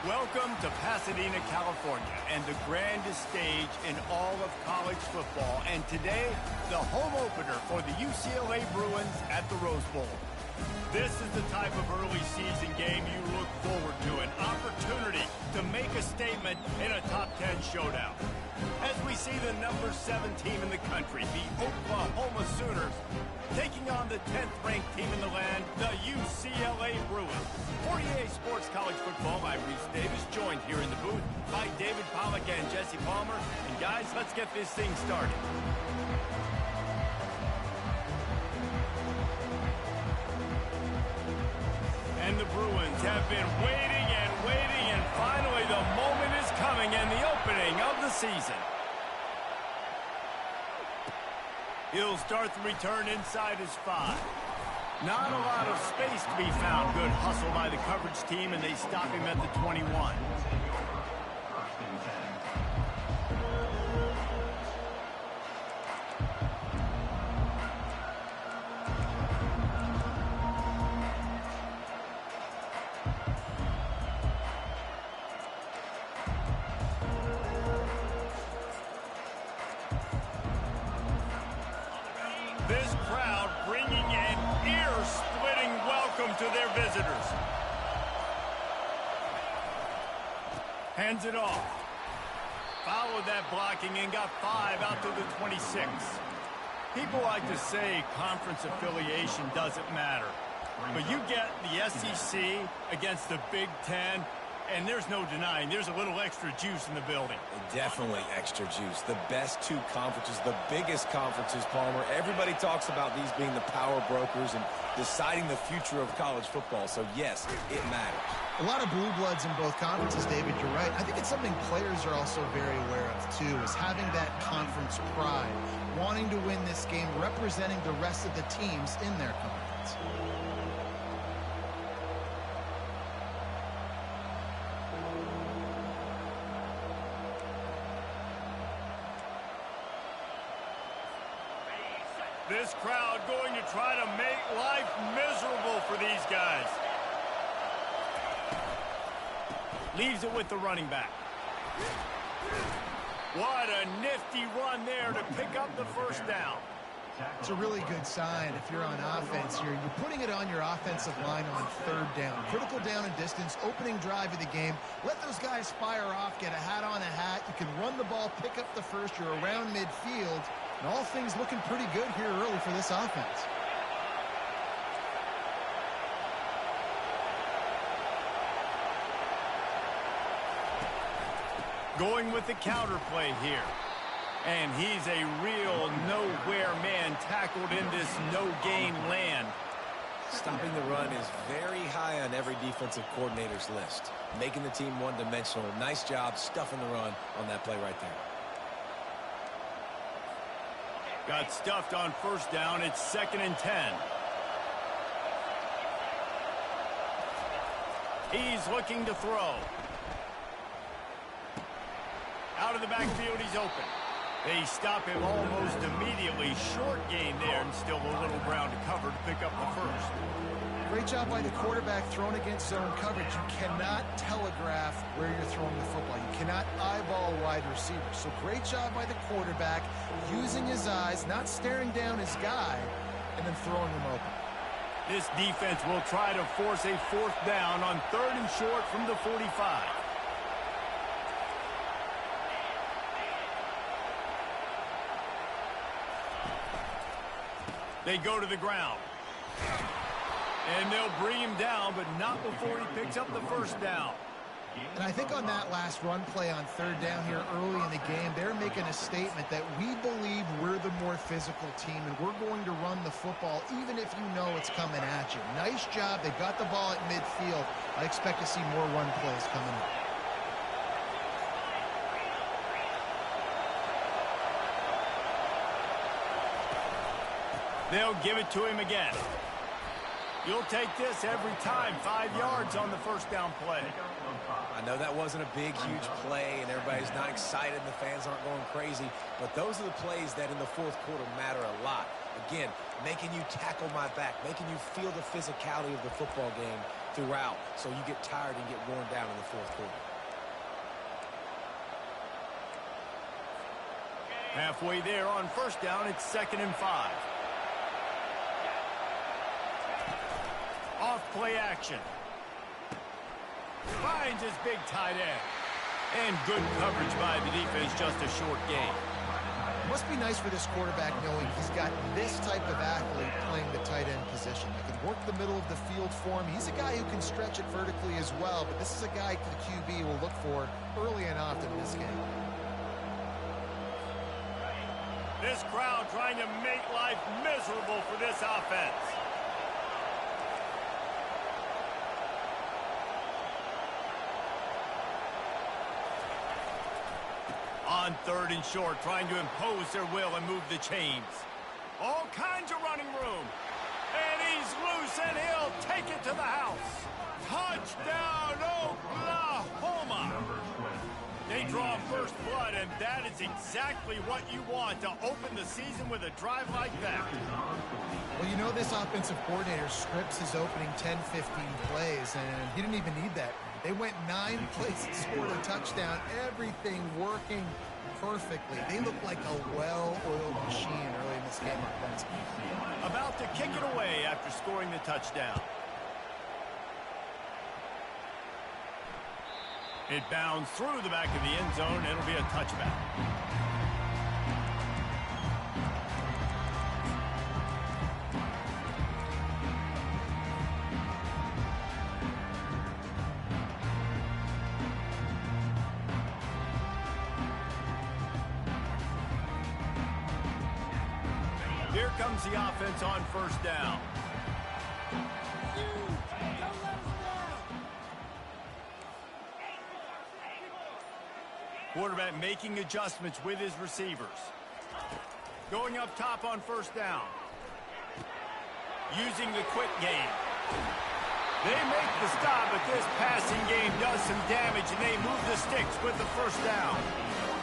Welcome to Pasadena, California, and the grandest stage in all of college football. And today, the home opener for the UCLA Bruins at the Rose Bowl. This is the type of early season game you look forward to, an opportunity to make a statement in a top 10 showdown. As we see the number 7 team in the country, the Oklahoma Sooners, taking on the 10th-ranked team in the land, the UCLA Bruins. For EA Sports College Football, I'm Reese Davis, joined here in the booth by David Pollack and Jesse Palmer. And guys, let's get this thing started. And the Bruins have been waiting, and finally the moment is coming and the opening of the season. He'll start the return inside his 5. Not a lot of space to be found. Good hustle by the coverage team, and they stop him at the 21. This crowd bringing an ear-splitting welcome to their visitors. Hands it off. Followed that blocking and got 5 out to the 26. People like to say conference affiliation doesn't matter. But you get the SEC against the Big Ten, and there's no denying there's a little extra juice in the building. Definitely extra juice. The best 2 conferences, the biggest conferences, Palmer. Everybody talks about these being the power brokers and deciding the future of college football. So, yes, it matters. A lot of blue bloods in both conferences, David. You're right. I think it's something players are also very aware of, too, is having that conference pride, wanting to win this game, representing the rest of the teams in their conference. This crowd going to try to make life miserable for these guys. Leaves it with the running back. What a nifty run there to pick up the first down. It's a really good sign if you're on offense here. You're putting it on your offensive line on 3rd down. Critical down and distance, opening drive of the game. Let those guys fire off, get a hat on a hat. You can run the ball, pick up the first. You're around midfield. And all things looking pretty good here early for this offense. Going with the counter play here. And he's a real nowhere man tackled in this no-gain land. Stopping the run is very high on every defensive coordinator's list. Making the team one-dimensional. Nice job stuffing the run on that play right there. Got stuffed on 1st down. It's 2nd and 10. He's looking to throw. Out of the backfield, he's open. They stop him almost immediately. Short gain there, and still a little ground to cover to pick up the first. Great job by the quarterback thrown against zone coverage. You cannot telegraph where you're throwing the football. You cannot eyeball wide receivers. So great job by the quarterback using his eyes, not staring down his guy, and then throwing him open. This defense will try to force a 4th down on 3rd and short from the 45. They go to the ground. And they'll bring him down, but not before he picks up the 1st down. And I think on that last run play on 3rd down here early in the game, they're making a statement that we believe we're the more physical team and we're going to run the football even if you know it's coming at you. Nice job. They got the ball at midfield. I expect to see more run plays coming up. They'll give it to him again. You'll take this every time. 5 yards on the first down play. I know that wasn't a big, huge play, and everybody's not excited, and the fans aren't going crazy, but those are the plays that in the fourth quarter matter a lot. Again, making you tackle my back, making you feel the physicality of the football game throughout, so you get tired and get worn down in the fourth quarter. Halfway there on first down, it's 2nd and 5. Off play action. Finds his big tight end. And good coverage by the defense, just a short gain. It must be nice for this quarterback knowing he's got this type of athlete playing the tight end position. That can work the middle of the field for him. He's a guy who can stretch it vertically as well, but this is a guy the QB will look for early and often in this game. This crowd trying to make life miserable for this offense. On 3rd and short, trying to impose their will and move the chains. All kinds of running room. And he's loose, and he'll take it to the house. Touchdown, Oklahoma! They draw first blood, and that is exactly what you want to open the season with a drive like that. Well, you know this offensive coordinator scripts his opening 10, 15 plays, and he didn't even need that. They went 9 plays and scored a touchdown. Everything working perfectly. They look like a well-oiled machine early in this game offensively. About to kick it away after scoring the touchdown. It bounds through the back of the end zone. It'll be a touchback. Here comes the offense on first down. Quarterback making adjustments with his receivers. Going up top on first down. Using the quick game. They make the stop, but this passing game does some damage, and they move the sticks with the first down.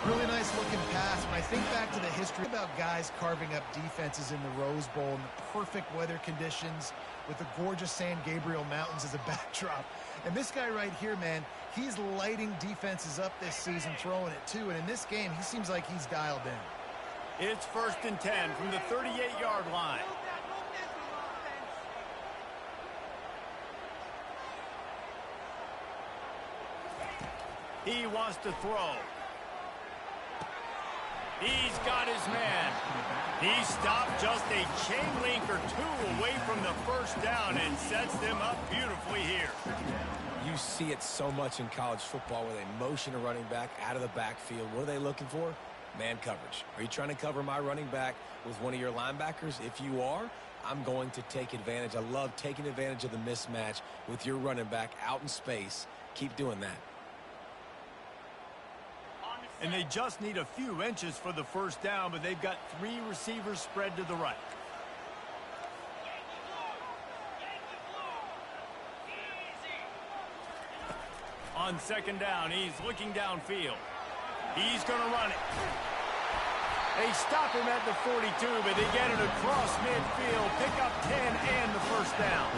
Really nice looking pass. When I think back to the history about guys carving up defenses in the Rose Bowl in the perfect weather conditions with the gorgeous San Gabriel Mountains as a backdrop. And this guy right here, man, he's lighting defenses up this season, throwing it too. And in this game, he seems like he's dialed in. It's 1st and 10 from the 38-yard line. He wants to throw. He's got his man. He stopped just a chain link or two away from the first down and sets them up beautifully here. You see it so much in college football where they motion a running back out of the backfield. What are they looking for? Man coverage. Are you trying to cover my running back with one of your linebackers? If you are, I'm going to take advantage. I love taking advantage of the mismatch with your running back out in space. Keep doing that. And they just need a few inches for the first down, but they've got 3 receivers spread to the right. On 2nd down, he's looking downfield. He's going to run it. They stop him at the 42, but they get it across midfield. Pick up 10 and the first down.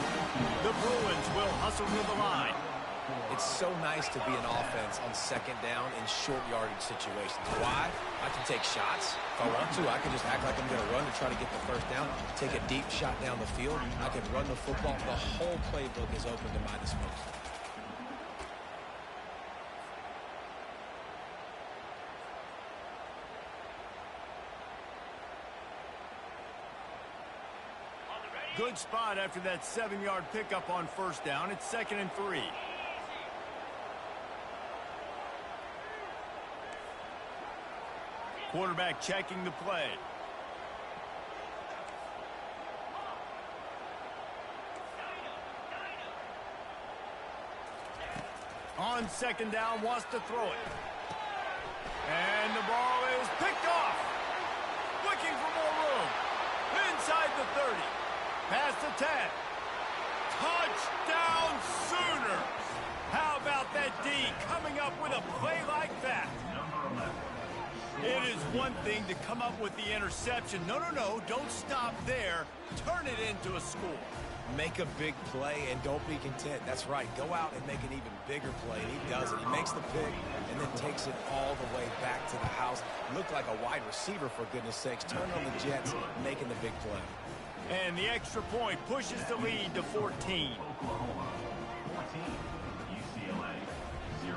The Bruins will hustle to the line. It's so nice to be an offense on 2nd down in short yardage situations. Why? I can take shots. If I want to, I can just act like I'm going to run to try to get the first down, take a deep shot down the field. I can run the football. The whole playbook is open to my disposal. Good spot after that 7-yard pickup on first down. It's 2nd and 3. Quarterback checking the play. On 2nd down, wants to throw it. And the ball is picked off. Looking for more room. Inside the 30. Past the 10. Touchdown Sooners! How about that D coming up with a play like that? It is one thing to come up with the interception. No, don't stop there. Turn it into a score. Make a big play and don't be content. That's right. Go out and make an even bigger play. And he does it. He makes the pick and then takes it all the way back to the house. Looked like a wide receiver, for goodness sakes. Turn on the Jets, making the big play. And the extra point pushes the lead to 14. Oklahoma 14, UCLA 0.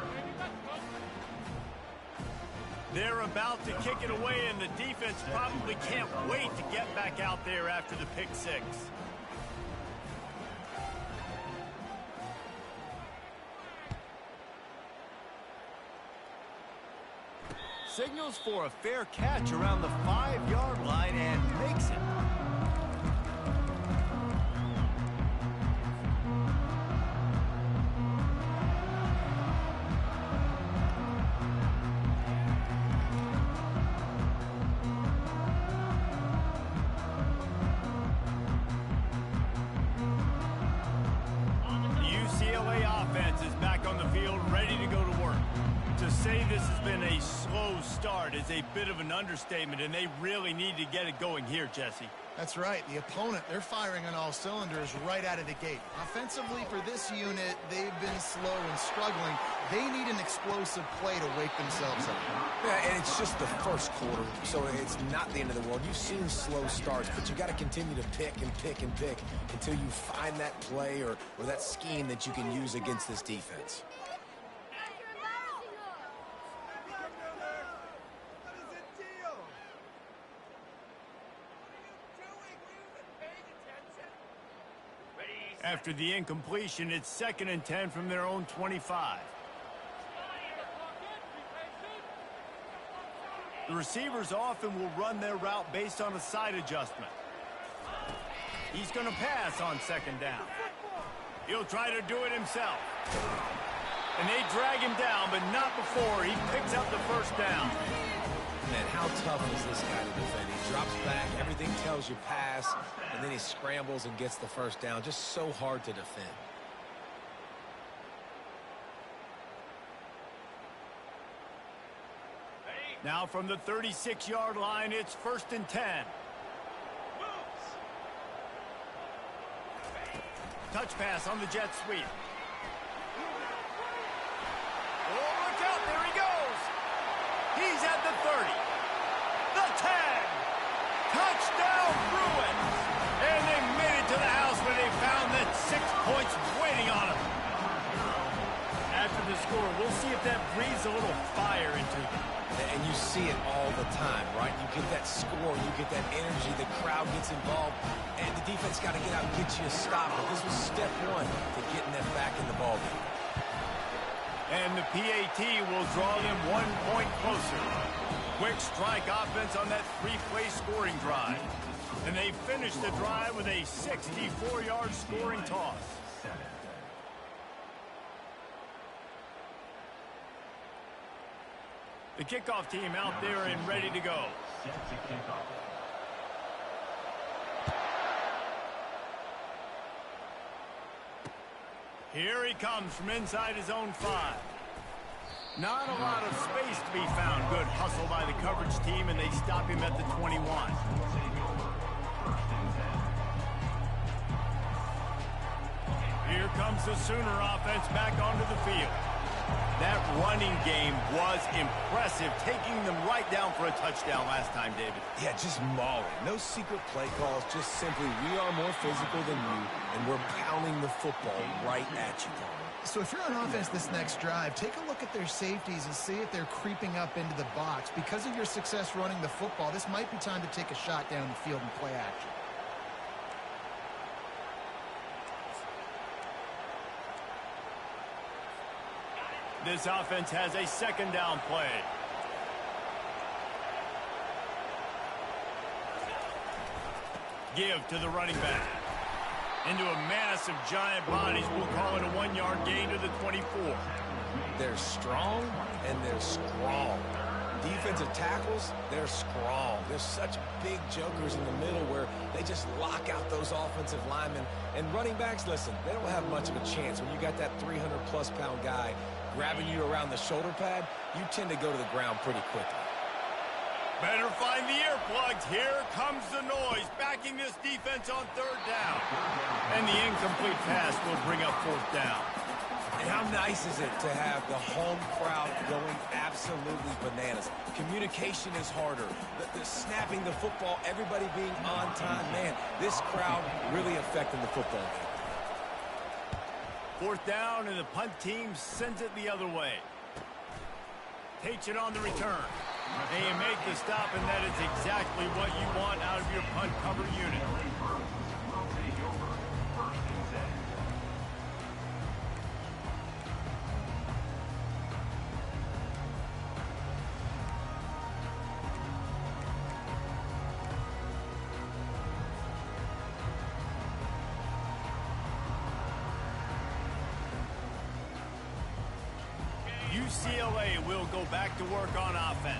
They're about to kick it away, and the defense probably can't wait to get back out there after the pick six. Signals for a fair catch around the 5-yard line and makes it. UCLA offense is back on the field, ready to go to work. To say this has been a slow start is a bit of an understatement, and they really need to get it going here, Jesse. That's right. The opponent, they're firing on all cylinders right out of the gate. Offensively, for this unit, they've been slow and struggling. They need an explosive play to wake themselves up. Yeah, and it's just the first quarter, so it's not the end of the world. You've seen slow starts, but you got to continue to pick and pick and pick until you find that play or that scheme that you can use against this defense. After the incompletion, it's 2nd and 10 from their own 25. The receivers often will run their route based on a side adjustment. He's going to pass on 2nd down. He'll try to do it himself. And they drag him down, but not before he picks up the 1st down. Man, how tough is this guy to defend? He drops back, everything tells you pass, and then he scrambles and gets the 1st down. Just so hard to defend. Now from the 36-yard line, it's 1st and 10. Touch pass on the jet sweep. Oh, look out, there he goes. He's at the 30. The 10. Touchdown Bruins. And they made it to the house where they found that 6 points waiting on them. After the score, we'll see if that breathes a little fire into them. And you see it all the time, right? You get that score, you get that energy, the crowd gets involved, and the defense got to get out and get you a stop. But this was step one to getting them back in the ballgame. And the PAT will draw them 1 point closer. Quick strike offense on that 3-play scoring drive. And they finish the drive with a 64-yard scoring toss. The kickoff team out there and ready to go. Set to kick off. Here he comes from inside his own 5. Not a lot of space to be found. Good hustle by the coverage team, and they stop him at the 21. Here comes the Sooner offense back onto the field. That running game was impressive, taking them right down for a touchdown last time, David. Yeah, just mauling. No secret play calls, just simply we are more physical than you, and we're pounding the football right at you. So if you're on offense this next drive, take a look at their safeties and see if they're creeping up into the box. Because of your success running the football, this might be time to take a shot down the field and play action. This offense has a 2nd down play. Give to the running back. Into a massive giant bodies. We'll call it a 1-yard gain to the 24. They're strong and they're strong. Defensive tackles, they're strong. They're such big jokers in the middle where they just lock out those offensive linemen. And running backs, listen, they don't have much of a chance. When you got that 300-plus pound guy grabbing you around the shoulder pad, you tend to go to the ground pretty quickly. Better find the earplugs. Here comes the noise, backing this defense on third down. And the incomplete pass will bring up fourth down. And how nice is it to have the home crowd going absolutely bananas? Communication is harder. The snapping the football, everybody being on time. Man, this crowd really affecting the football game. Fourth down, and the punt team sends it the other way. Takes it on the return. And you make the stop, and that is exactly what you want out of your punt cover unit. UCLA will go back to work on offense.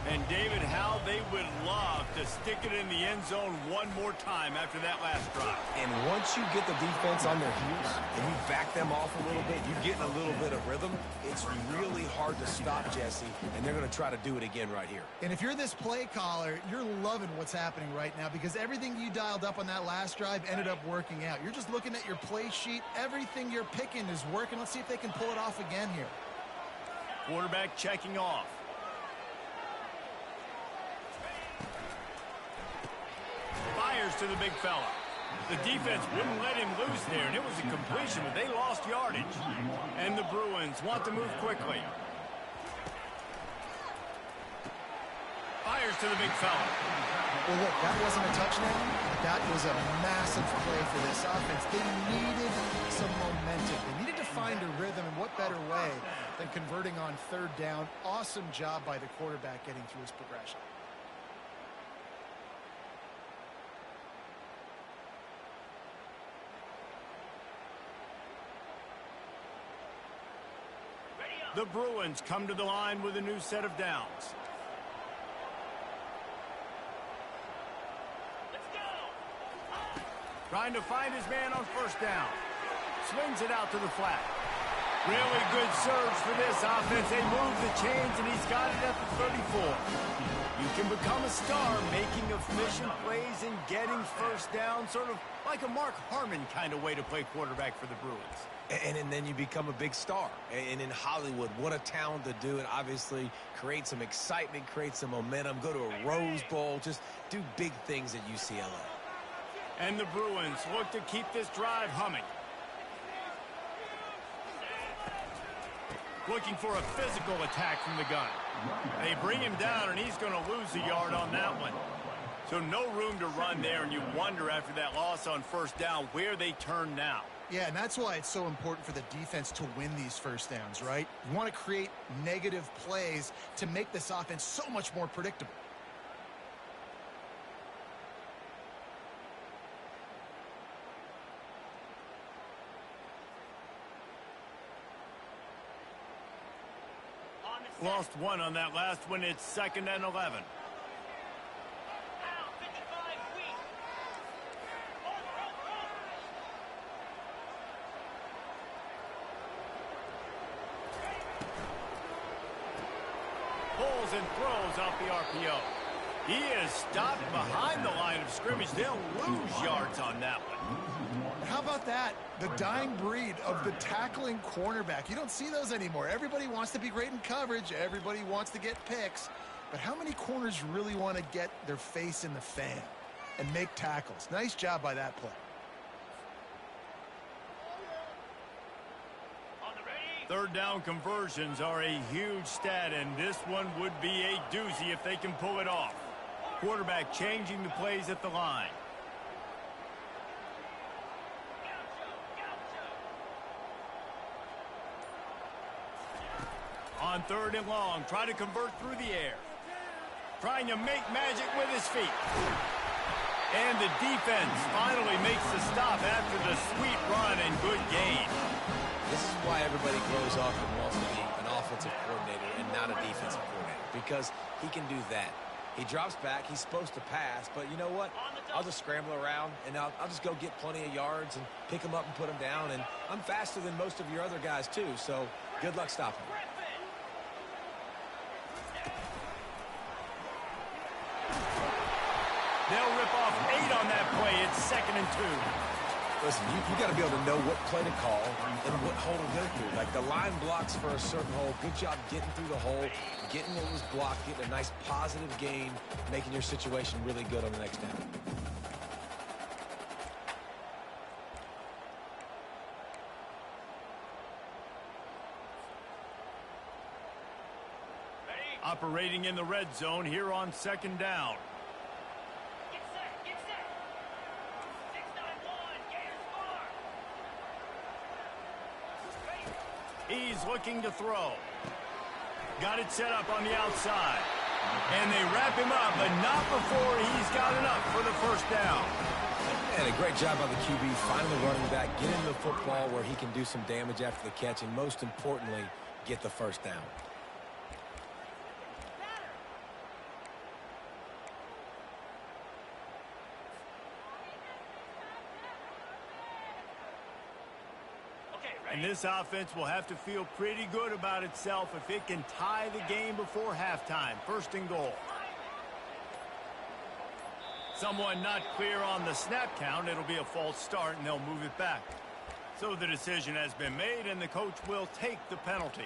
And David, how they would love to stick it in the end zone one more time after that last drive. And once you get the defense on their heels and you back them off a little bit, you get in a little bit of rhythm, it's really hard to stop, Jesse, and they're going to try to do it again right here. And if you're this play caller, you're loving what's happening right now because everything you dialed up on that last drive ended up working out. You're just looking at your play sheet. Everything you're picking is working. Let's see if they can pull it off again here. Quarterback checking off. Fires to the big fella. The defense wouldn't let him loose there, and it was a completion, but they lost yardage. And the Bruins want to move quickly. Fires to the big fella. Well, look, that wasn't a touchdown. That was a massive play for this offense. They needed some momentum. They needed to find a rhythm, and what better way than converting on third down. Awesome job by the quarterback getting through his progression. The Bruins come to the line with a new set of downs. Trying to find his man on first down. Swings it out to the flat. Really good surge for this offense. They move the chains, and he's got it at the 34. You can become a star making efficient plays and getting first down, sort of like a Mark Harmon kind of way to play quarterback for the Bruins. And then you become a big star. And in Hollywood, what a talent to do it. Obviously, create some excitement, create some momentum, go to a Rose Bowl, just do big things at UCLA. And the Bruins look to keep this drive humming. Looking for a physical attack from the gun. They bring him down, and he's going to lose a yard on that one. So no room to run there, and you wonder after that loss on first down where they turn now. Yeah, and that's why it's so important for the defense to win these first downs, right? You want to create negative plays to make this offense so much more predictable. Lost one on that last one. It's 2nd and 11. Pulls and throws off the RPO. He is stopped behind the line of scrimmage. They'll lose yards on that one. How about that? The dying breed of the tackling cornerback. You don't see those anymore. Everybody wants to be great in coverage. Everybody wants to get picks. But how many corners really want to get their face in the fan and make tackles? Nice job by that play. Third down conversions are a huge stat, and this one would be a doozy if they can pull it off. Quarterback changing the plays at the line. On 3rd and long, try to convert through the air. Trying to make magic with his feet. And the defense finally makes the stop after the sweet run and good gain. This is why everybody grows up and wants to be an offensive coordinator and not a defensive coordinator, because he can do that. He drops back. He's supposed to pass, but you know what? I'll just scramble around, and I'll just go get plenty of yards and pick him up and put him down. And I'm faster than most of your other guys, too, so good luck stopping him. They'll rip off 8 on that play. It's 2nd and 2. Listen, you got to be able to know what play to call and what hole to go through. Like the line blocks for a certain hole. Good job getting through the hole, getting what was blocked, getting a nice positive gain, making your situation really good on the next down. Operating in the red zone here on 2nd down. He's looking to throw. Got it set up on the outside. And they wrap him up, but not before he's got enough for the 1st down. And a great job by the QB finding the running back, getting the football where he can do some damage after the catch, and most importantly, get the 1st down. And this offense will have to feel pretty good about itself if it can tie the game before halftime. 1st and goal. Someone not clear on the snap count. It'll be a false start, and they'll move it back. So the decision has been made, and the coach will take the penalty.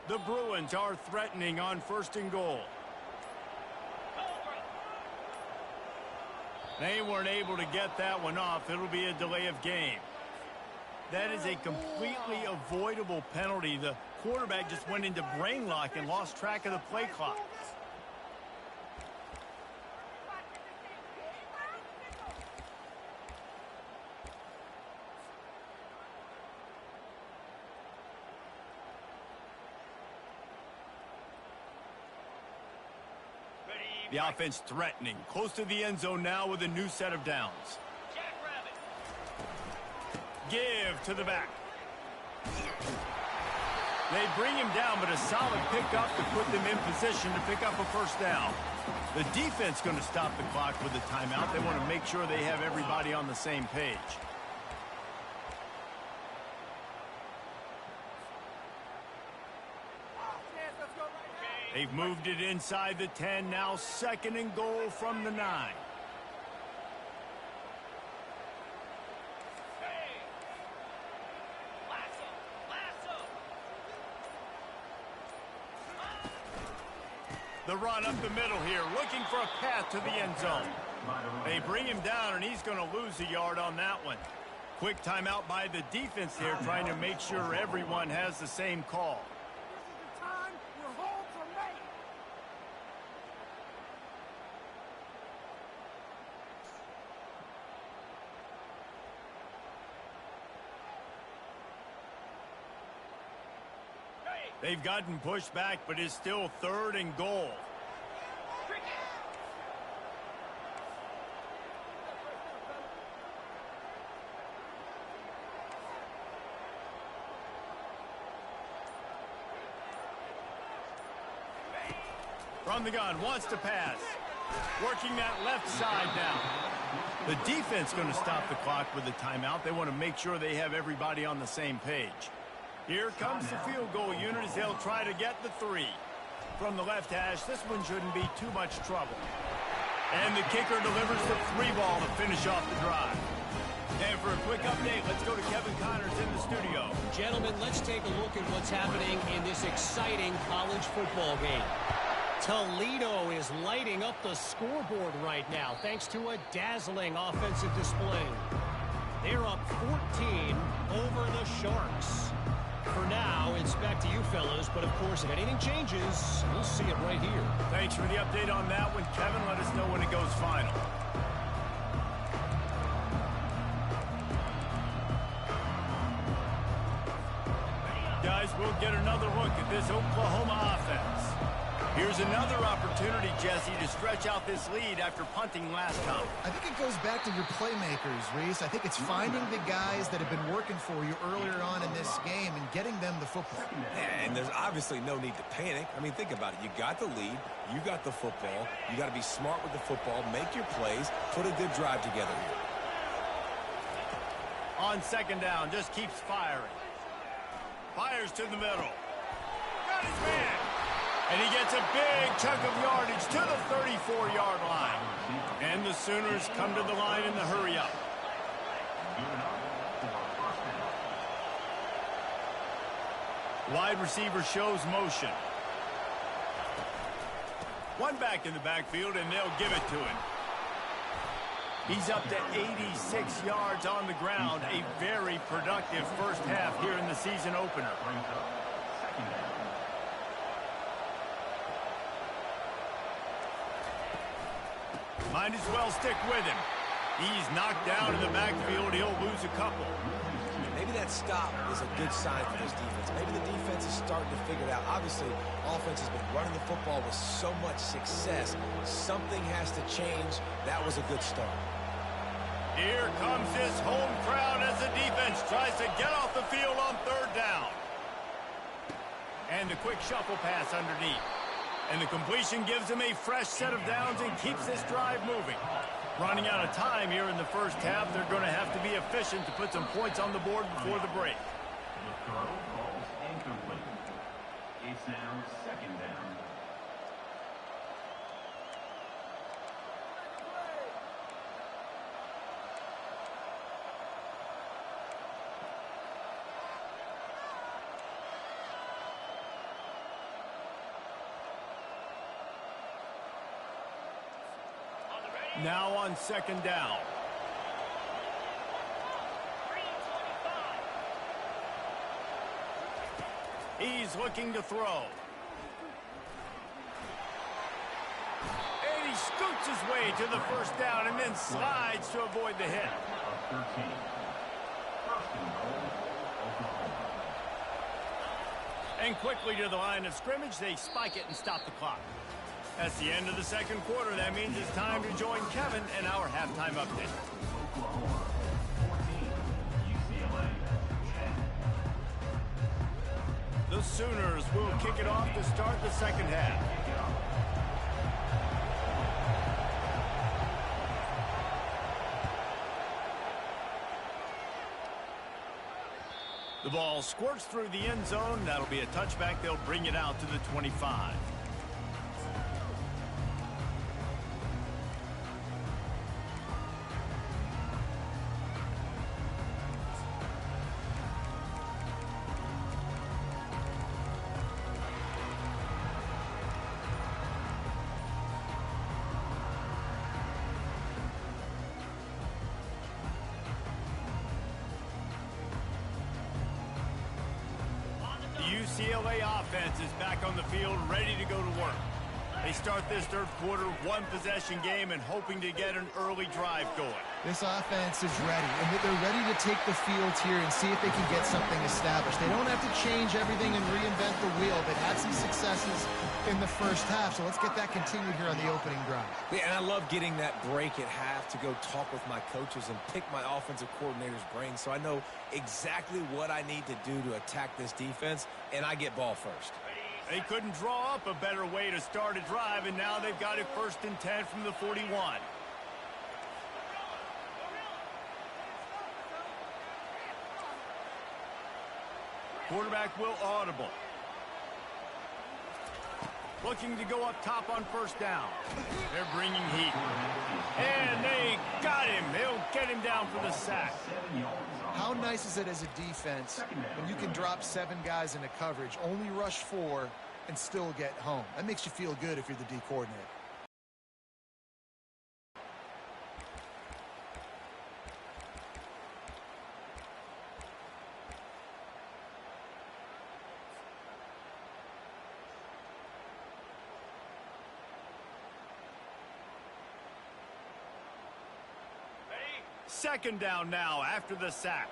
The Bruins are threatening on 1st and goal. They weren't able to get that one off. It'll be a delay of game. That is a completely avoidable penalty. The quarterback just went into brain lock and lost track of the play clock. The offense threatening. Close to the end zone now with a new set of downs. Give to the back. They bring him down, but a solid pickup to put them in position to pick up a 1st down. The defense going to stop the clock with a timeout. They want to make sure they have everybody on the same page. They've moved it inside the 10. Now 2nd and goal from the 9. The run up the middle here, looking for a path to the end zone. They bring him down, and he's going to lose a yard on that one. Quick timeout by the defense here, trying to make sure everyone has the same call. They've gotten pushed back, but it's still 3rd and goal. From the gun, wants to pass. Working that left side now. The defense going to stop the clock with a timeout. They want to make sure they have everybody on the same page. Here comes the field goal unit as they'll try to get the 3. From the left hash, this one shouldn't be too much trouble. And the kicker delivers the 3 ball to finish off the drive. And for a quick update, let's go to Kevin Connors in the studio. Gentlemen, let's take a look at what's happening in this exciting college football game. Toledo is lighting up the scoreboard right now thanks to a dazzling offensive display. They're up 14 over the Sharks. For now, it's back to you fellas, but of course, if anything changes, we'll see it right here. Thanks for the update on that one, Kevin. Let us know when it goes final. get another look at this Oklahoma offense. Here's another opportunity, Jesse, to stretch out this lead after punting last time. I think it goes back to your playmakers, Reese. I think it's finding the guys that have been working for you earlier on in this game and getting them the football. Yeah, and there's obviously no need to panic. I mean, think about it. You got the lead. You got the football. You got to be smart with the football, make your plays, put a good drive together here. On second down, just keeps firing. Fires to the middle. Got his man. And he gets a big chunk of yardage to the 34-yard line. And the Sooners come to the line in the hurry-up. Wide receiver shows motion. One back in the backfield, and they'll give it to him. He's up to 86 yards on the ground. A very productive first half here in the season opener. Might as well stick with him. He's knocked down in the backfield. He'll lose a couple. Maybe that stop is a good sign for this defense. Maybe the defense is starting to figure it out. Obviously, offense has been running the football with so much success. Something has to change. That was a good start. Here comes this home crowd as the defense tries to get off the field on third down. And the quick shuffle pass underneath. And the completion gives him a fresh set of downs and keeps this drive moving. Running out of time here in the first half, they're going to have to be efficient to put some points on the board before the break. The throw falls incomplete. It's now second down. Now on second down. He's looking to throw. And he scoots his way to the first down and then slides to avoid the hit. 13. First and goal, Oklahoma. And quickly to the line of scrimmage, they spike it and stop the clock. That's the end of the second quarter. That means it's time to join Kevin and our halftime update. Oklahoma 14, UCLA 10. The Sooners will kick it off to start the second half. The ball squirts through the end zone. That'll be a touchback. They'll bring it out to the 25. UCLA offense is back on the field, ready to go to work. They start this third quarter, one-possession game, and hoping to get an early drive going. This offense is ready, and they're ready to take the field here and see if they can get something established. They don't have to change everything and reinvent the wheel. They've had some successes in the first half, so let's get that continued here on the opening drive. Yeah, and I love getting that break at half to go talk with my coaches and pick my offensive coordinator's brain so I know exactly what I need to do to attack this defense, and I get ball first. They couldn't draw up a better way to start a drive, and now they've got it 1st and 10 from the 41. Quarterback will audible. Looking to go up top on first down. They're bringing heat. And they got him. They'll get him down for the sack. How nice is it as a defense when you can drop 7 guys into coverage, only rush 4, and still get home? That makes you feel good if you're the D coordinator. Second down now after the sack.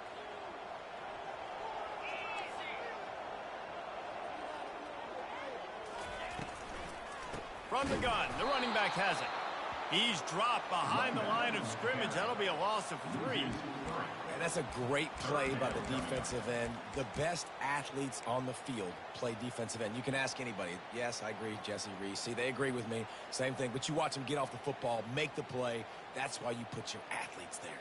From the gun, the running back has it. He's dropped behind the line of scrimmage. That'll be a loss of 3. And that's a great play by the defensive end. The best athletes on the field play defensive end. You can ask anybody. Yes, I agree, Jesse Reese. See, they agree with me. Same thing. But you watch them get off the football, make the play. That's why you put your athletes there.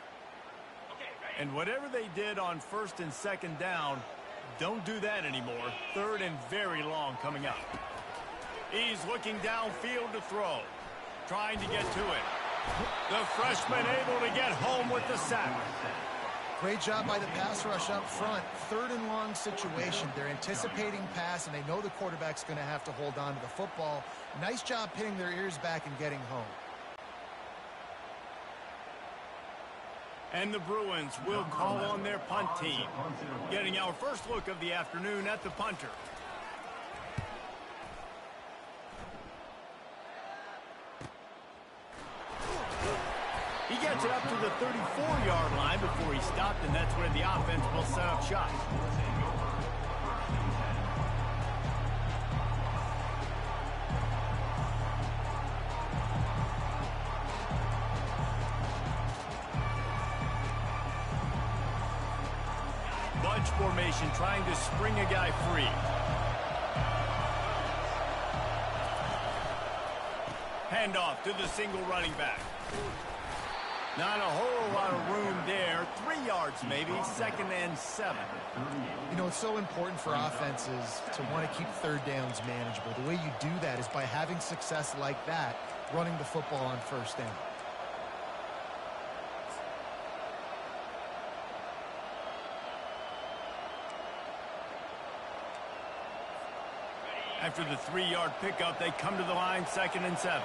And whatever they did on 1st and 2nd down, don't do that anymore. 3rd and very long coming up. He's looking downfield to throw. Trying to get to it. The freshman able to get home with the sack. Great job by the pass rush up front. 3rd and long situation. They're anticipating pass, and they know the quarterback's going to have to hold on to the football. Nice job pinning their ears back and getting home. And the Bruins will call on their punt team. Getting our first look of the afternoon at the punter. He gets it up to the 34-yard line before he stopped, and that's where the offense will set up shop. Bunch formation trying to spring a guy free. Handoff to the single running back. Not a whole lot of room there. 3 yards maybe. 2nd and 7. You know, it's so important for offenses to want to keep 3rd downs manageable. The way you do that is by having success like that, running the football on 1st down. After the 3-yard pickup, they come to the line, 2nd and 7.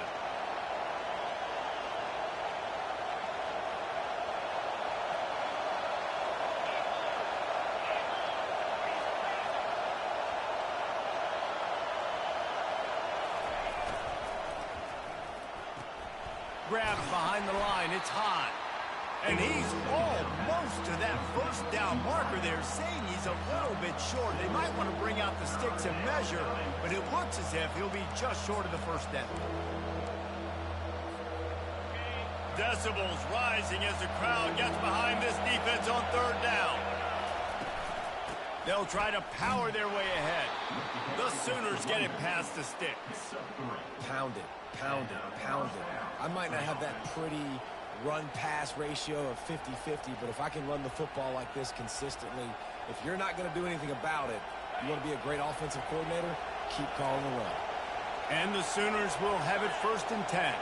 Grabs behind the line. It's high. And he's almost to that 1st down marker there, saying he's a little bit short. They might want to bring out the sticks and measure, but it looks as if he'll be just short of the 1st down. Decibels rising as the crowd gets behind this defense on 3rd down. They'll try to power their way ahead. The Sooners get it past the sticks. Pound it, pound it, pound it. I might not have that pretty run-pass ratio of 50-50, but if I can run the football like this consistently, if you're not going to do anything about it, you want to be a great offensive coordinator, keep calling the run. And the Sooners will have it 1st and 10.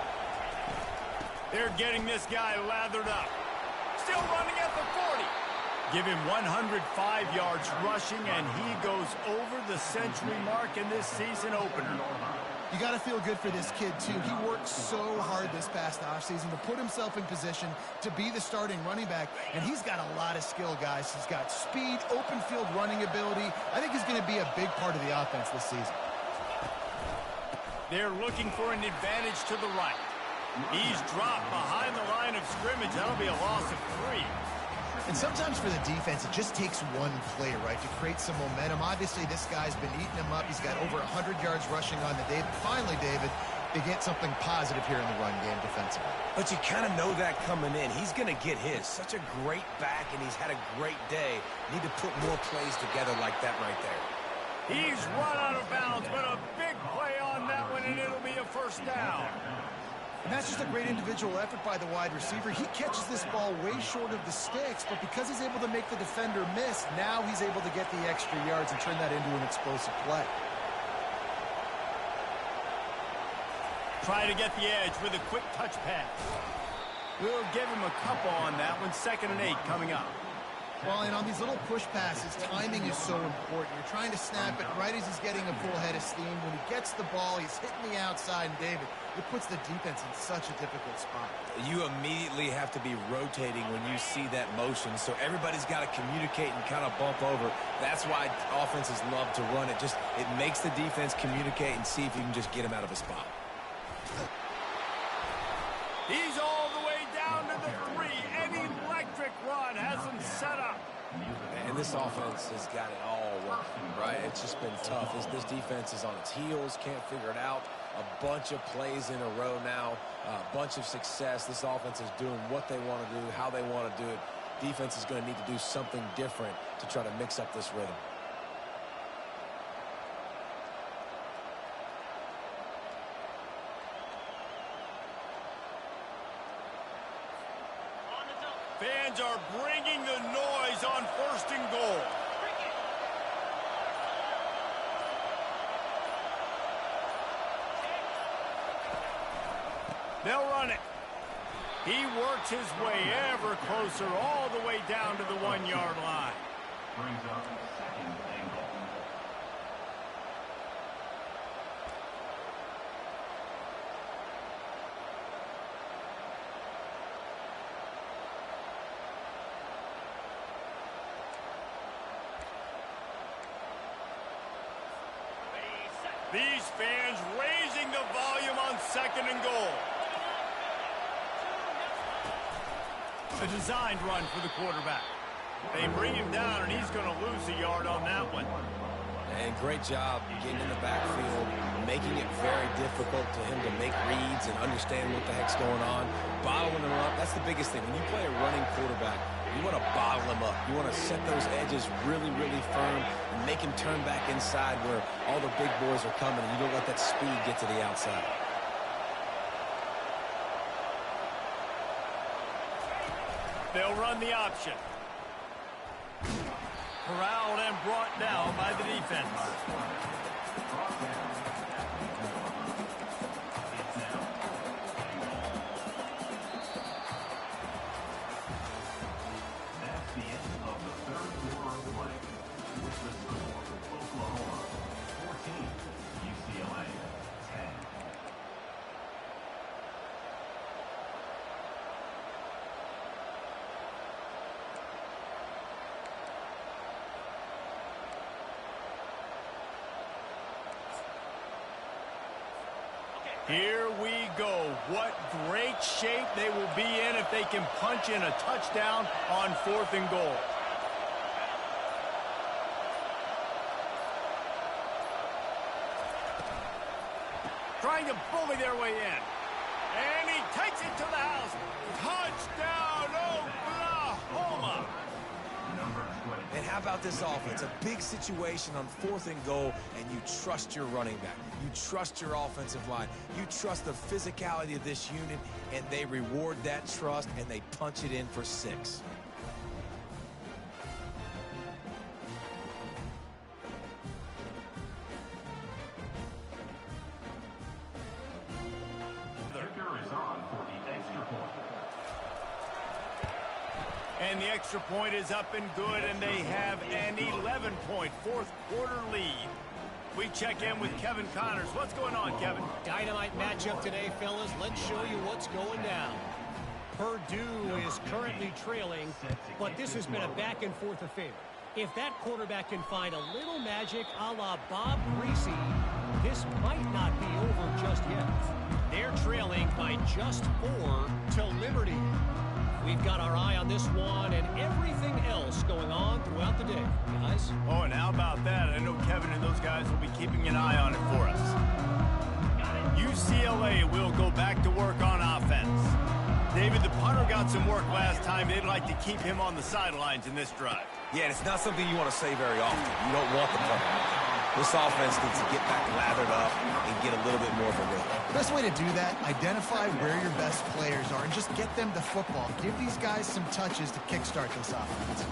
They're getting this guy lathered up. Still running at the 40. Give him 105 yards rushing, and he goes over the century mark in this season opener. You got to feel good for this kid, too. He worked so hard this past offseason to put himself in position to be the starting running back, and he's got a lot of skill, guys. He's got speed, open field running ability. I think he's going to be a big part of the offense this season. They're looking for an advantage to the right. He's dropped behind the line of scrimmage. That'll be a loss of 3. And sometimes for the defense, it just takes one play, right, to create some momentum. Obviously, this guy's been eating him up. He's got over 100 yards rushing on the day. Finally, David, they get something positive here in the run game defensively. But you kind of know that coming in. He's going to get his. Such a great back, and he's had a great day. Need to put more plays together like that right there. He's run out of bounds, but a big play on that one, and it'll be a 1st down. And that's just a great individual effort by the wide receiver. He catches this ball way short of the sticks, but because he's able to make the defender miss, now he's able to get the extra yards and turn that into an explosive play. Try to get the edge with a quick touch pass. We'll give him a couple on that one. 2nd and 8 coming up. Well, and on these little push passes, timing is so important. You're trying to snap it right as he's getting a full head of steam. When he gets the ball, he's hitting the outside, and David, it puts the defense in such a difficult spot. You immediately have to be rotating when you see that motion, so everybody's got to communicate and kind of bump over. That's why offenses love to run it. It makes the defense communicate and see if you can just get him out of a spot. He's all the way down to the 3. An electric run has him set up. And this offense has got it all working, right? It's just been tough. This defense is on its heels, can't figure it out. a bunch of plays in a row now, a bunch of success. This offense is doing what they want to do, how they want to do it. Defense is going to need to do something different to try to mix up this rhythm. Fans are bringing the noise on 1st and goal. They'll run it. He works his way ever closer all the way down to the 1-yard line. Brings up 2nd and goal. These fans raising the volume on 2nd and goal. A designed run for the quarterback. They bring him down, and he's going to lose a yard on that one. And great job getting in the backfield, making it very difficult to him to make reads and understand what the heck's going on. Bottling him up, that's the biggest thing. When you play a running quarterback, you want to bottle him up. You want to set those edges really, really firm and make him turn back inside where all the big boys are coming, and you don't let that speed get to the outside. They'll run the option. Corralled and brought down by the defense. That's the end of the 3rd quarter of play. With the score, Oklahoma 14, UCLA 10. Here we go. What great shape they will be in if they can punch in a touchdown on 4th and goal. Trying to bully their way in. And he takes it to the house. Touchdown, Oklahoma! And how about this offense? A big situation on 4th and goal, and you trust your running back. You trust your offensive line. You trust the physicality of this unit, and they reward that trust, and they punch it in for 6. And the extra point is up and good, and they have an 11-point 4th quarter lead. We check in with Kevin Connors. What's going on, Kevin? Dynamite matchup today, fellas. Let's show you what's going down. Purdue is currently trailing, but this has been a back-and-forth affair. If that quarterback can find a little magic a la Bob Greasy, this might not be over just yet. They're trailing by just 4 to Liberty. We've got our eye on this one and everything else going on throughout the day, guys. Oh, and how about that? I know Kevin and those guys will be keeping an eye on it for us. UCLA will go back to work on offense. David, the punter got some work last time. They'd like to keep him on the sidelines in this drive. Yeah, and it's not something you want to say very often. You don't want the punter. This offense needs to get back lathered up and get a little bit more of a rhythm. The best way to do that, identify where your best players are and just get them the football. Give these guys some touches to kickstart this offense.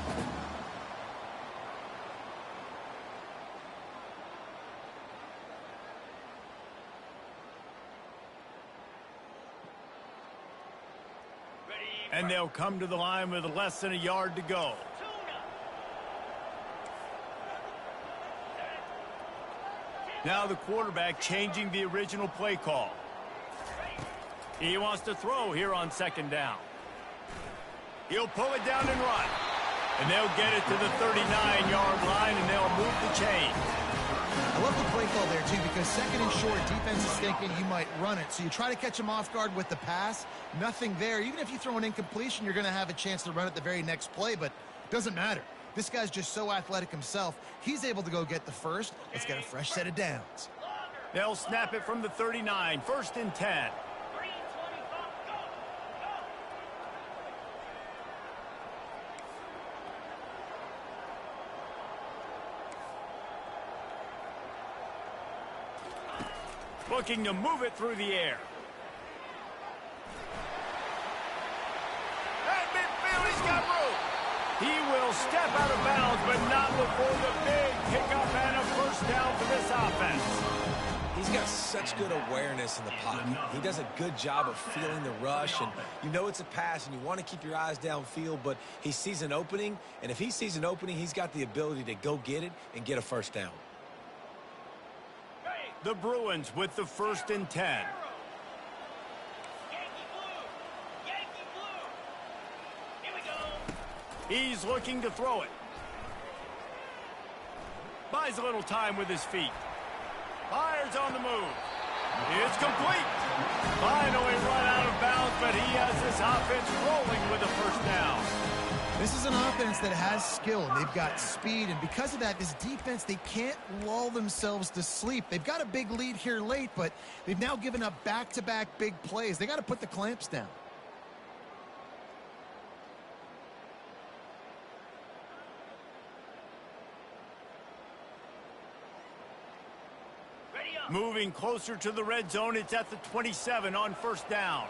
And they'll come to the line with less than a yard to go. Now the quarterback changing the original play call. He wants to throw here on 2nd down. He'll pull it down and run. And they'll get it to the 39-yard line, and they'll move the chain. I love the play call there, too, because 2nd and short, defense is thinking you might run it. So you try to catch them off guard with the pass. Nothing there. Even if you throw an incompletion, you're going to have a chance to run it the very next play, but it doesn't matter. This guy's just so athletic himself. He's able to go get the first. Let's get a fresh set of downs. They'll snap it from the 39, 1st and 10. Looking to move it through the air. At midfield, he's got room. He will step out of bounds, but not before the big pickup and a first down for this offense. He's got such good awareness in the pocket. He does a good job of feeling the rush, and you know it's a pass, and you want to keep your eyes downfield, but he sees an opening, and if he sees an opening, he's got the ability to go get it and get a first down. The Bruins with the 1st and 10. He's looking to throw it. Buys a little time with his feet. Fires on the move. It's complete. Finally run out of bounds, but he has this offense rolling with a first down. This is an offense that has skill. They've got speed, and because of that, this defense, they can't lull themselves to sleep. They've got a big lead here late, but they've now given up back-to-back big plays. They got to put the clamps down. Moving closer to the red zone, it's at the 27 on 1st down.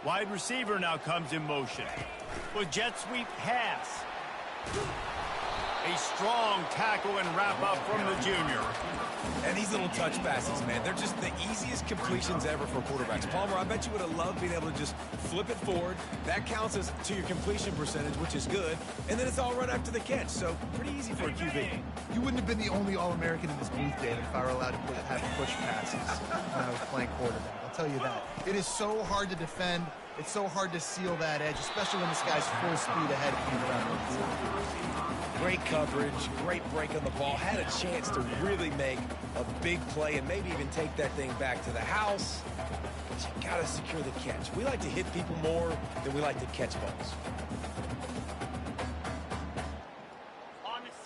Wide receiver now comes in motion. With jet sweep pass. A strong tackle and wrap up from the junior. And these little touch passes, man, they're just the easiest completions ever for quarterbacks. Palmer, I bet you would have loved being able to just flip it forward. That counts as to your completion percentage, which is good. And then it's all right after the catch, so pretty easy for a QB. You wouldn't have been the only All-American in this booth, David, if I were allowed to have push passes when I was playing quarterback. I'll tell you that. It is so hard to defend. It's so hard to seal that edge, especially when this guy's full speed ahead coming around the inside. Great coverage, great break on the ball. Had a chance to really make a big play and maybe even take that thing back to the house. But you got to secure the catch. We like to hit people more than we like to catch balls.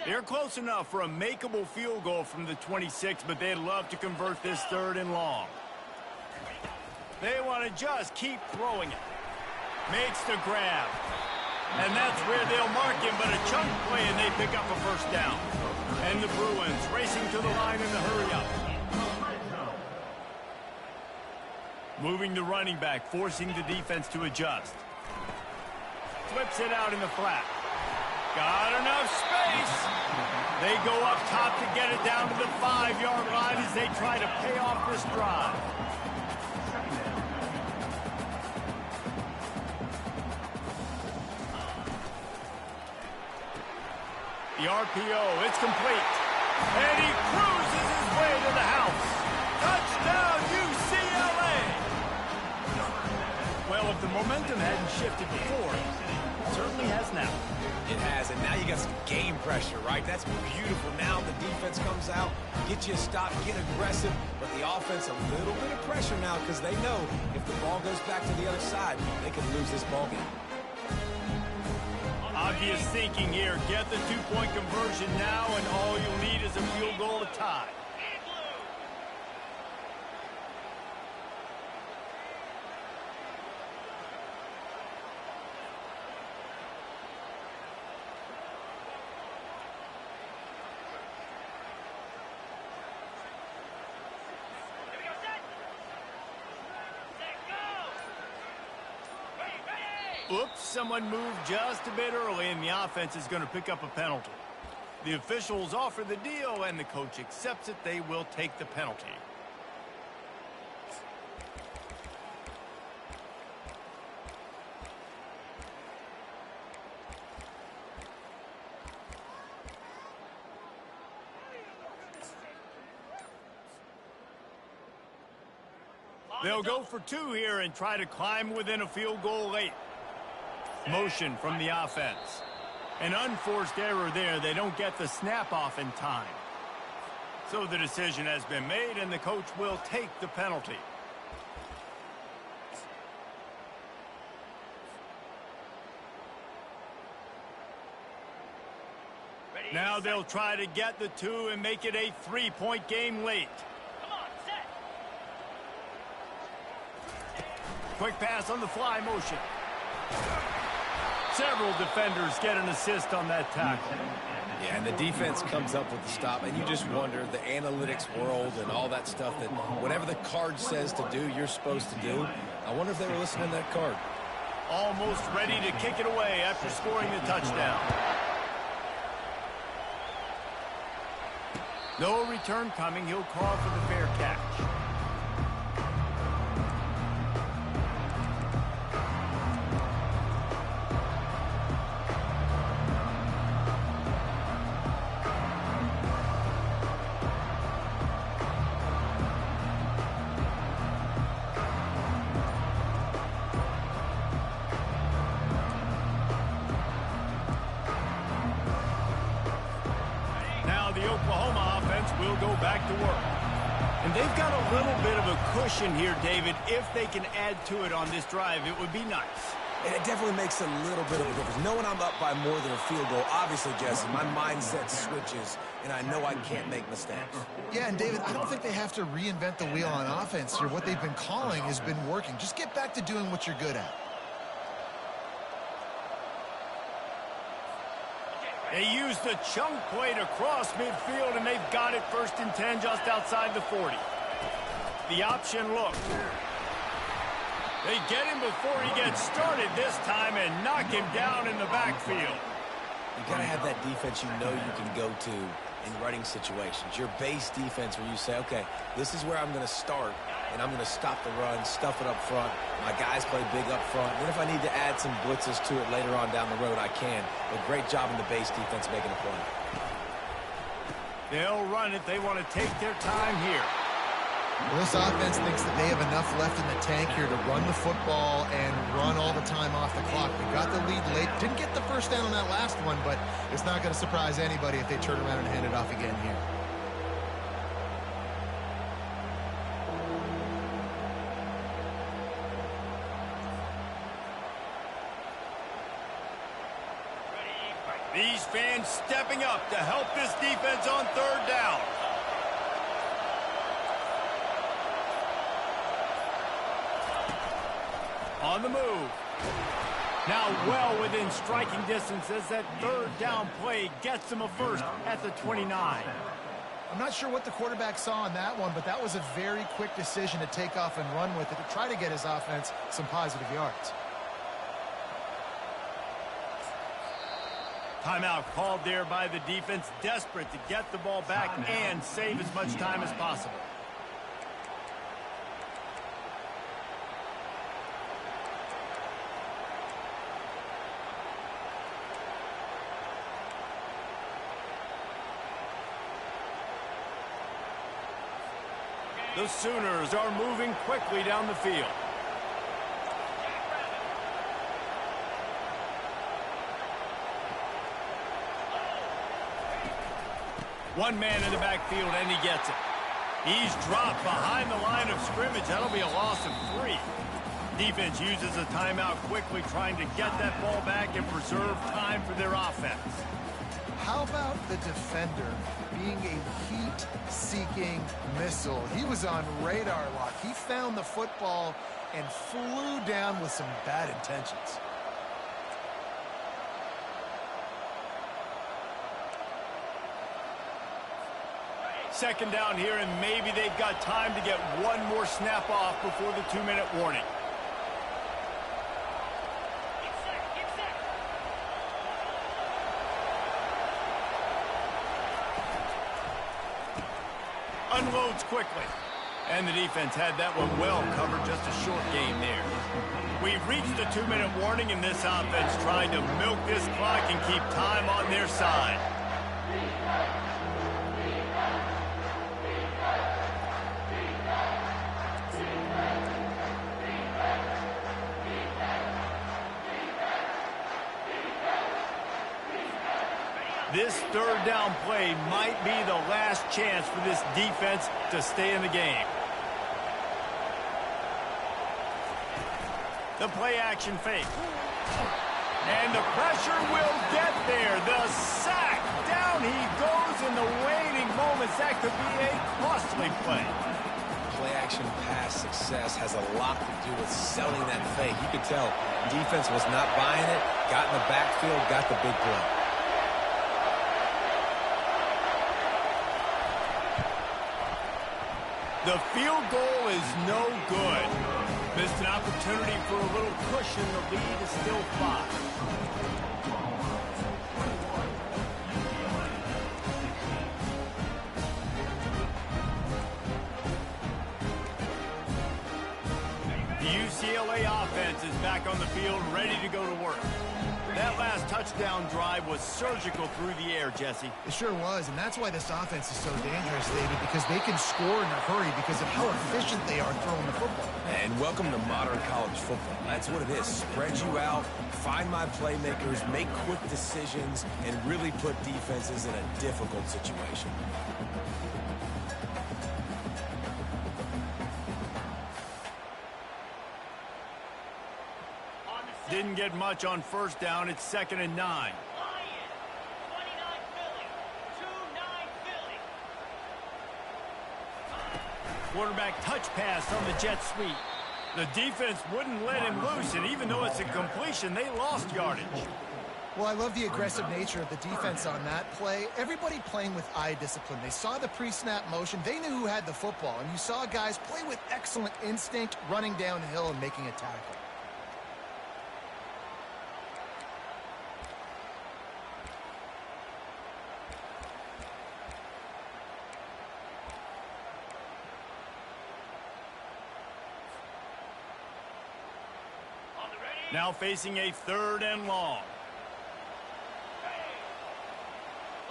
They're close enough for a makeable field goal from the 26, but they'd love to convert this 3rd and long. They want to just keep throwing it. Makes the grab. And that's where they'll mark him, but a chunk play, and they pick up a first down. And the Bruins racing to the line in the hurry-up. Moving the running back, forcing the defense to adjust. Flips it out in the flat. Got enough space. They go up top to get it down to the 5-yard line as they try to pay off this drive. The RPO, it's complete. And he cruises his way to the house. Touchdown, UCLA! Well, if the momentum hadn't shifted before, it certainly has now. It has, and now you got some game pressure, right? That's beautiful. Now the defense comes out, get you a stop, get aggressive, but the offense a little bit of pressure now because they know if the ball goes back to the other side, they could lose this ball game. Obvious thinking here. Get the 2-point conversion now, and all you'll need is a field goal to tie. Oops, someone moved just a bit early, and the offense is going to pick up a penalty. The officials offer the deal, and the coach accepts it. They will take the penalty. They'll go for 2 here and try to climb within a field goal late. Motion from the offense. An unforced error there. They don't get the snap off in time. So the decision has been made, and the coach will take the penalty. Ready Now they'll try to get the two and make it a 3-point game late. Come on, set. Quick pass on the fly motion. Several defenders get an assist on that tackle. Yeah, and the defense comes up with the stop, and you just wonder, the analytics world and all that stuff, that whatever the card says to do, you're supposed to do. I wonder if they were listening to that card. Almost ready to kick it away after scoring the touchdown. No return coming. He'll call for the fair catch. The Oklahoma offense will go back to work. And they've got a little bit of a cushion here, David. If they can add to it on this drive, it would be nice. And it definitely makes a little bit of a difference. Knowing I'm up by more than a field goal, obviously, Jesse, my mindset switches, and I know I can't make mistakes. Yeah, and David, I don't think they have to reinvent the wheel on offense here. What they've been calling has been working. Just get back to doing what you're good at. They use the chunk play to cross midfield, and they've got it 1st and 10 just outside the 40. The option look. They get him before he gets started this time and knock him down in the backfield. You got to have that defense you know you can go to in running situations. Your base defense where you say, okay, this is where I'm going to start, and I'm going to stop the run, stuff it up front. My guys play big up front. Then if I need to add some blitzes to it later on down the road, I can. But great job in the base defense making a play. They'll run it. They want to take their time here. Well, this offense thinks that they have enough left in the tank here to run the football and run all the time off the clock. They got the lead late. Didn't get the first down on that last one, but it's not going to surprise anybody if they turn around and hand it off again here. These fans stepping up to help this defense on 3rd down. On the move. Now well within striking distance as that 3rd down play gets them a first at the 29. I'm not sure what the quarterback saw on that one, but that was a very quick decision to take off and run with it to try to get his offense some positive yards. Timeout called there by the defense, desperate to get the ball back and save as much time as possible. The Sooners are moving quickly down the field. One man in the backfield, and he gets it. He's dropped behind the line of scrimmage. That'll be a loss of 3. Defense uses a timeout quickly, trying to get that ball back and preserve time for their offense. How about the defender being a heat-seeking missile? He was on radar lock. He found the football and flew down with some bad intentions. Second down here, and maybe they've got time to get one more snap off before the 2-minute warning. Unloads quickly. And the defense had that one well covered, just a short game there. We've reached the 2-minute warning, and this offense trying to milk this clock and keep time on their side. This 3rd down play might be the last chance for this defense to stay in the game. The play action fake. And the pressure will get there. The sack. Down he goes in the waning moments. That could be a costly play. Play-action pass success has a lot to do with selling that fake. You could tell defense was not buying it, got in the backfield, got the big play. The field goal is no good. Missed an opportunity for a little cushion. The lead is still 5. The UCLA offense is back on the field, ready to go to work. That last touchdown drive was surgical through the air, Jesse. It sure was, and that's why this offense is so dangerous, David, because they can score in a hurry because of how efficient they are throwing the football. And welcome to modern college football. That's what it is. Spread you out, find my playmakers, make quick decisions, and really put defenses in a difficult situation. Didn't get much on first down. It's 2nd and 9. Quarterback touch pass on the jet sweep. The defense wouldn't let him loose, and even though it's a completion, they lost yardage. Well, I love the aggressive nature of the defense on that play. Everybody playing with eye discipline. They saw the pre-snap motion. They knew who had the football, and you saw guys play with excellent instinct, running downhill and making a tackle. Now facing a 3rd and long.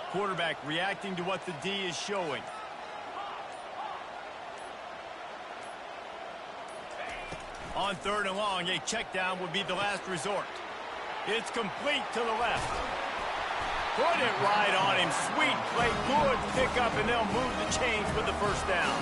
Quarterback reacting to what the D is showing. On 3rd and long, a check down would be the last resort. It's complete to the left. Put it right on him. Sweet play, good pickup, and they'll move the chains with the first down.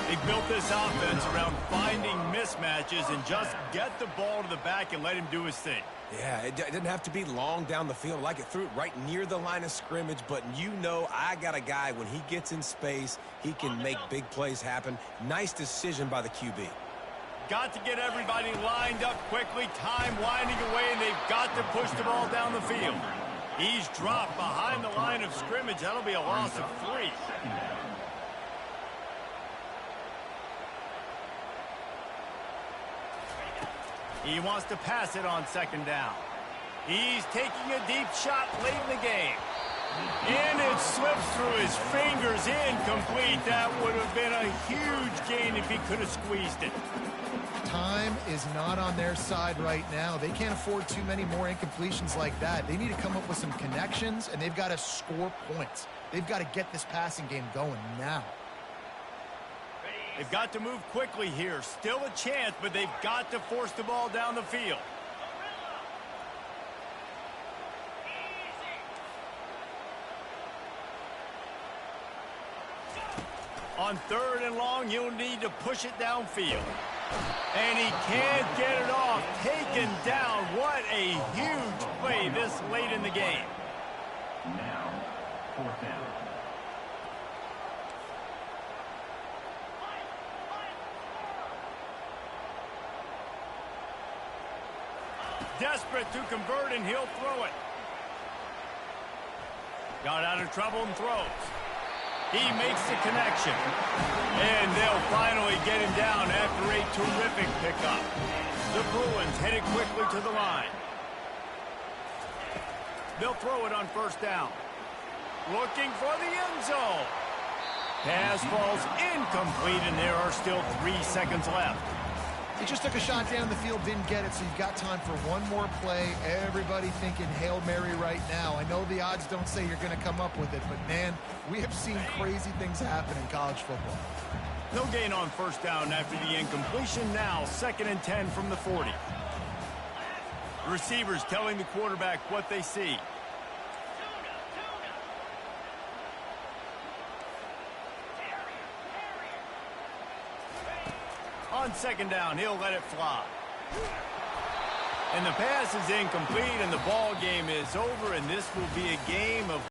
They built this offense around finding mismatches and just get the ball to the back and let him do his thing. Yeah, it didn't have to be long down the field. Like it threw it right near the line of scrimmage, but you know I got a guy, when he gets in space, he can make big plays happen. Nice decision by the QB. Got to get everybody lined up quickly, time winding away, and they've got to push the ball down the field. He's dropped behind the line of scrimmage. That'll be a loss of 3. He wants to pass it on 2nd down. He's taking a deep shot late in the game. And it slips through his fingers, incomplete. That would have been a huge gain if he could have squeezed it. Time is not on their side right now. They can't afford too many more incompletions like that. They need to come up with some connections, and they've got to score points. They've got to get this passing game going now. They've got to move quickly here. Still a chance, but they've got to force the ball down the field. On 3rd and long, you'll need to push it downfield. And he can't get it off. Taken down. What a huge play this late in the game. Now, 4th down. Desperate to convert, and he'll throw it. Got out of trouble and throws. He makes the connection. And they'll finally get him down after a terrific pickup. The Bruins headed quickly to the line. They'll throw it on 1st down. Looking for the end zone. Pass falls incomplete, and there are still 3 seconds left. He just took a shot down the field, didn't get it, so you've got time for one more play. Everybody thinking Hail Mary right now. I know the odds don't say you're going to come up with it, but, man, we have seen crazy things happen in college football. No gain on 1st down after the incompletion. Now 2nd and 10 from the 40. Receivers telling the quarterback what they see. On 2nd down, he'll let it fly. And the pass is incomplete, and the ball game is over, and this will be a game of